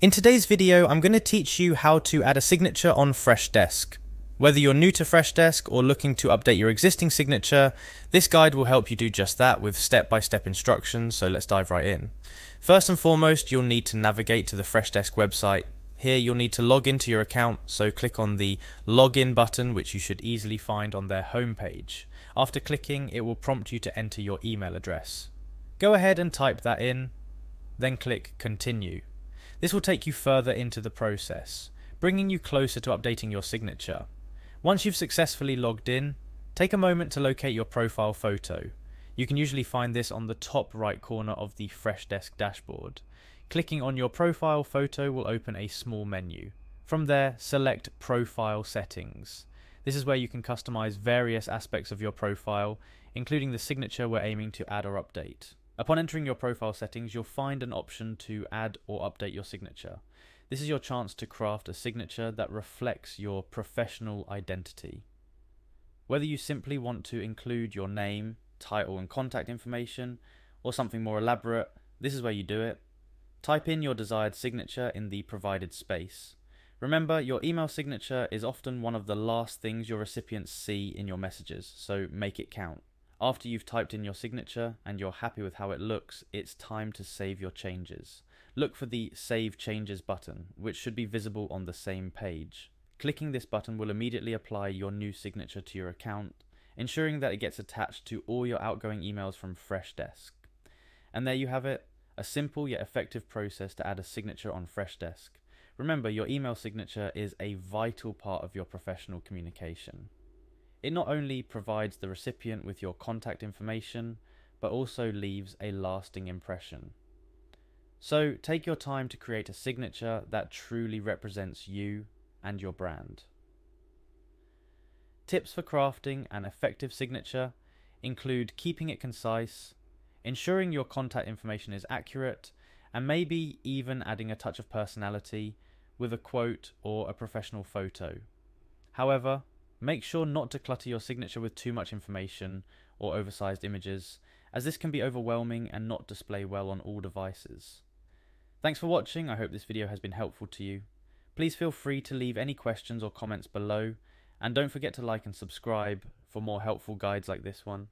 In today's video, I'm going to teach you how to add a signature on Freshdesk. Whether you're new to Freshdesk or looking to update your existing signature, this guide will help you do just that with step-by-step instructions, so let's dive right in. First and foremost, you'll need to navigate to the Freshdesk website. Here you'll need to log into your account, so click on the login button, which you should easily find on their homepage. After clicking, it will prompt you to enter your email address. Go ahead and type that in, then click continue. This will take you further into the process, bringing you closer to updating your signature. Once you've successfully logged in, take a moment to locate your profile photo. You can usually find this on the top right corner of the Freshdesk dashboard. Clicking on your profile photo will open a small menu. From there, select Profile Settings. This is where you can customize various aspects of your profile, including the signature we're aiming to add or update. Upon entering your profile settings, you'll find an option to add or update your signature. This is your chance to craft a signature that reflects your professional identity. Whether you simply want to include your name, title and contact information, or something more elaborate, this is where you do it. Type in your desired signature in the provided space. Remember, your email signature is often one of the last things your recipients see in your messages, so make it count. After you've typed in your signature and you're happy with how it looks, it's time to save your changes. Look for the Save Changes button, which should be visible on the same page. Clicking this button will immediately apply your new signature to your account, ensuring that it gets attached to all your outgoing emails from Freshdesk. And there you have it, a simple yet effective process to add a signature on Freshdesk. Remember, your email signature is a vital part of your professional communication. It not only provides the recipient with your contact information, but also leaves a lasting impression. So take your time to create a signature that truly represents you and your brand. Tips for crafting an effective signature include keeping it concise, ensuring your contact information is accurate, and maybe even adding a touch of personality with a quote or a professional photo. However, make sure not to clutter your signature with too much information or oversized images, as this can be overwhelming and not display well on all devices. Thanks for watching. I hope this video has been helpful to you. Please feel free to leave any questions or comments below, and don't forget to like and subscribe for more helpful guides like this one.